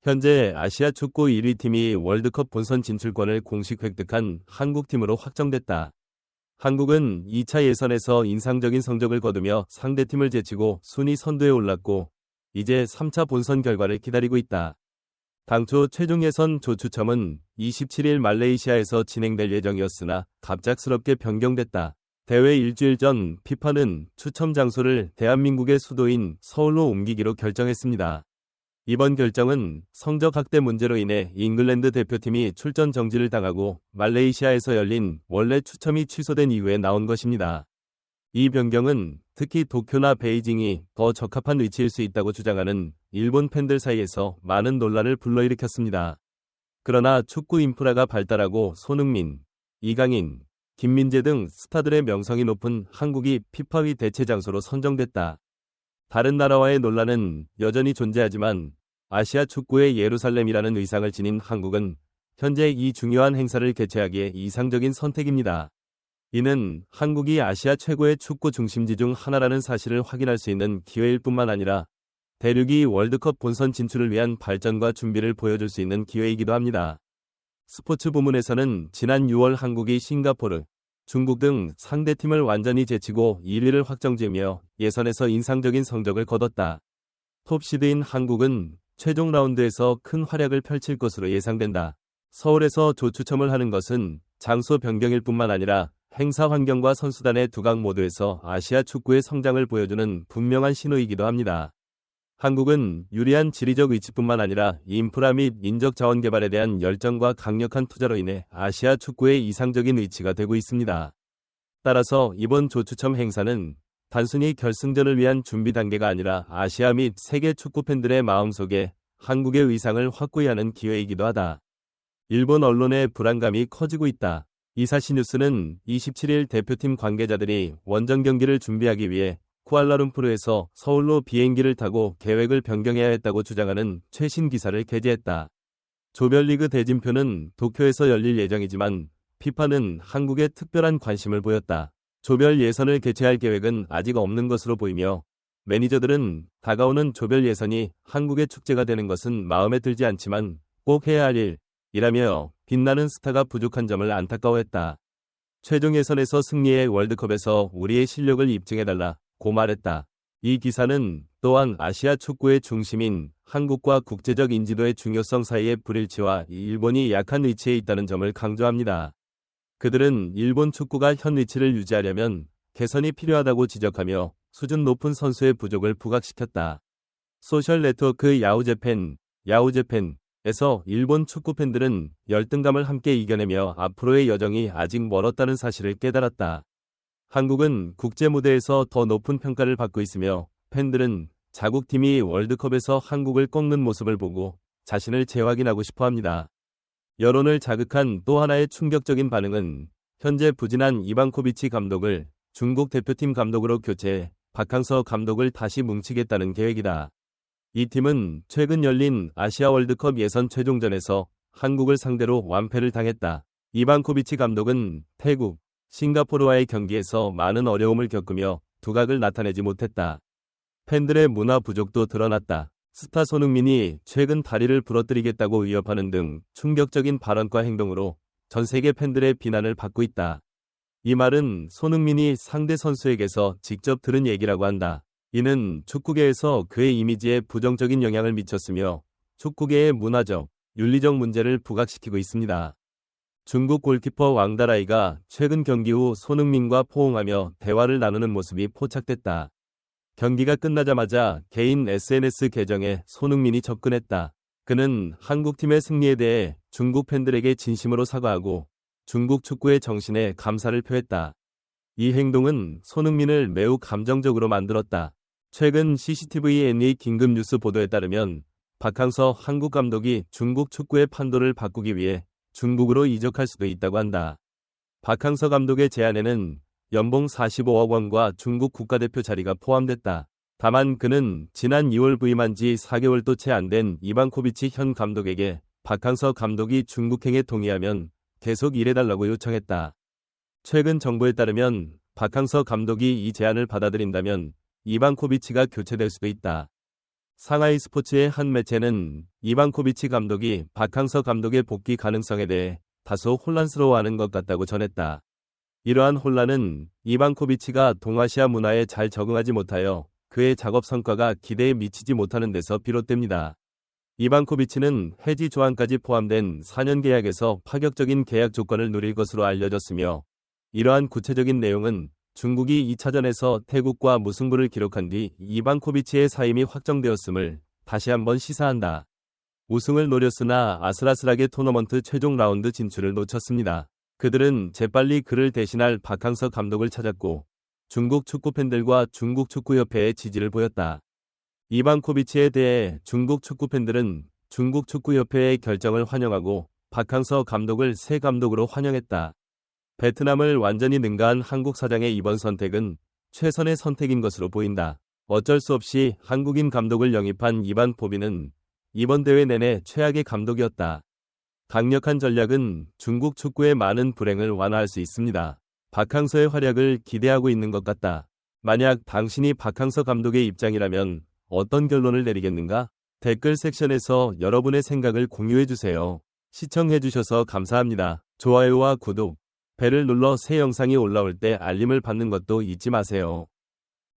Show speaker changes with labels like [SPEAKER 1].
[SPEAKER 1] 현재 아시아 축구 1위 팀이 월드컵 본선 진출권을 공식 획득한 한국팀으로 확정됐다. 한국은 2차 예선에서 인상적인 성적을 거두며 상대팀을 제치고 순위 선두에 올랐고 이제 3차 본선 결과를 기다리고 있다. 당초 최종 예선 조 추첨은 27일 말레이시아에서 진행될 예정이었으나 갑작스럽게 변경됐다. 대회 일주일 전 피파는 추첨 장소를 대한민국의 수도인 서울로 옮기기로 결정했습니다. 이번 결정은 성적 확대 문제로 인해 잉글랜드 대표팀이 출전 정지를 당하고 말레이시아에서 열린 원래 추첨이 취소된 이후에 나온 것입니다. 이 변경은 특히 도쿄나 베이징이 더 적합한 위치일 수 있다고 주장하는 일본 팬들 사이에서 많은 논란을 불러일으켰습니다. 그러나 축구 인프라가 발달하고 손흥민, 이강인, 김민재 등 스타들의 명성이 높은 한국이 피파의 대체 장소로 선정됐다. 다른 나라와의 논란은 여전히 존재하지만 아시아 축구의 예루살렘이라는 의상을 지닌 한국은 현재 이 중요한 행사를 개최하기에 이상적인 선택입니다. 이는 한국이 아시아 최고의 축구 중심지 중 하나라는 사실을 확인할 수 있는 기회일 뿐만 아니라 대륙이 월드컵 본선 진출을 위한 발전과 준비를 보여줄 수 있는 기회이기도 합니다. 스포츠 부문에서는 지난 6월 한국이 싱가포르, 중국 등 상대팀을 완전히 제치고 1위를 확정지으며 예선에서 인상적인 성적을 거뒀다. 톱시드인 한국은 최종 라운드에서 큰 활약을 펼칠 것으로 예상된다. 서울에서 조추첨을 하는 것은 장소 변경일 뿐만 아니라 행사 환경과 선수단의 두각 모두에서 아시아 축구의 성장을 보여주는 분명한 신호이기도 합니다. 한국은 유리한 지리적 위치뿐만 아니라 인프라 및 인적 자원 개발에 대한 열정과 강력한 투자로 인해 아시아 축구의 이상적인 위치가 되고 있습니다. 따라서 이번 조추첨 행사는 단순히 결승전을 위한 준비 단계가 아니라 아시아 및 세계 축구 팬들의 마음속에 한국의 의상을 확고히 하는 기회이기도 하다. 일본 언론의 불안감이 커지고 있다. 이사시뉴스는 27일 대표팀 관계자들이 원정 경기를 준비하기 위해 쿠알라룸푸르에서 서울로 비행기를 타고 계획을 변경해야 했다고 주장하는 최신 기사를 게재했다. 조별리그 대진표는 도쿄에서 열릴 예정이지만 피파는 한국에 특별한 관심을 보였다. 조별 예선을 개최할 계획은 아직 없는 것으로 보이며 매니저들은 다가오는 조별 예선이 한국의 축제가 되는 것은 마음에 들지 않지만 꼭 해야 할 일이라며 빛나는 스타가 부족한 점을 안타까워했다. 최종 예선에서 승리해 월드컵에서 우리의 실력을 입증해달라 고 말했다. 이 기사는 또한 아시아 축구의 중심인 한국과 국제적 인지도의 중요성 사이의 불일치와 일본이 약한 위치에 있다는 점을 강조합니다. 그들은 일본 축구가 현 위치를 유지하려면 개선이 필요하다고 지적하며 수준 높은 선수의 부족을 부각시켰다. 소셜 네트워크 야후재팬에서 일본 축구 팬들은 열등감을 함께 이겨내며 앞으로의 여정이 아직 멀었다는 사실을 깨달았다. 한국은 국제 무대에서 더 높은 평가를 받고 있으며 팬들은 자국팀이 월드컵에서 한국을 꺾는 모습을 보고 자신을 재확인하고 싶어 합니다. 여론을 자극한 또 하나의 충격적인 반응은 현재 부진한 이방코비치 감독을 중국 대표팀 감독으로 교체해 박항서 감독을 다시 뭉치겠다는 계획이다. 이 팀은 최근 열린 아시아 월드컵 예선 최종전에서 한국을 상대로 완패를 당했다. 이방코비치 감독은 태국, 싱가포르와의 경기에서 많은 어려움을 겪으며 두각을 나타내지 못했다. 팬들의 문화 부족도 드러났다. 스타 손흥민이 최근 다리를 부러뜨리겠다고 위협하는 등 충격적인 발언과 행동으로 전 세계 팬들의 비난을 받고 있다. 이 말은 손흥민이 상대 선수에게서 직접 들은 얘기라고 한다. 이는 축구계에서 그의 이미지에 부정적인 영향을 미쳤으며 축구계의 문화적, 윤리적 문제를 부각시키고 있습니다. 중국 골키퍼 왕다라이가 최근 경기 후 손흥민과 포옹하며 대화를 나누는 모습이 포착됐다. 경기가 끝나자마자 개인 SNS 계정에 손흥민이 접근했다. 그는 한국팀의 승리에 대해 중국 팬들에게 진심으로 사과하고 중국 축구의 정신에 감사를 표했다. 이 행동은 손흥민을 매우 감정적으로 만들었다. 최근 CCTVNA 긴급 뉴스 보도에 따르면 박항서 한국 감독이 중국 축구의 판도를 바꾸기 위해 중국으로 이적할 수도 있다고 한다. 박항서 감독의 제안에는 연봉 45억 원과 중국 국가대표 자리가 포함됐다. 다만 그는 지난 2월 부임한 지 4개월도 채 안 된 이방코비치 현 감독에게 박항서 감독이 중국행에 동의하면 계속 일해달라고 요청했다. 최근 정보에 따르면 박항서 감독이 이 제안을 받아들인다면 이방코비치가 교체될 수도 있다. 상하이 스포츠의 한 매체는 이방코비치 감독이 박항서 감독의 복귀 가능성에 대해 다소 혼란스러워하는 것 같다고 전했다. 이러한 혼란은 이방코비치가 동아시아 문화에 잘 적응하지 못하여 그의 작업 성과가 기대에 미치지 못하는 데서 비롯됩니다. 이방코비치는 해지 조항까지 포함된 4년 계약에서 파격적인 계약 조건을 누릴 것으로 알려졌으며, 이러한 구체적인 내용은 중국이 2차전에서 태국과 무승부를 기록한 뒤 이방코비치의 사임이 확정되었음을 다시 한번 시사한다. 우승을 노렸으나 아슬아슬하게 토너먼트 최종 라운드 진출을 놓쳤습니다. 그들은 재빨리 그를 대신할 박항서 감독을 찾았고 중국 축구팬들과 중국 축구협회의 지지를 보였다. 이방코비치에 대해 중국 축구팬들은 중국 축구협회의 결정을 환영하고 박항서 감독을 새 감독으로 환영했다. 베트남을 완전히 능가한 한국 사장의 이번 선택은 최선의 선택인 것으로 보인다. 어쩔 수 없이 한국인 감독을 영입한 이반 포비는 이번 대회 내내 최악의 감독이었다. 강력한 전략은 중국 축구의 많은 불행을 완화할 수 있습니다. 박항서의 활약을 기대하고 있는 것 같다. 만약 당신이 박항서 감독의 입장이라면 어떤 결론을 내리겠는가? 댓글 섹션에서 여러분의 생각을 공유해주세요. 시청해주셔서 감사합니다. 좋아요와 구독, 벨을 눌러 새 영상이 올라올 때 알림을 받는 것도 잊지 마세요.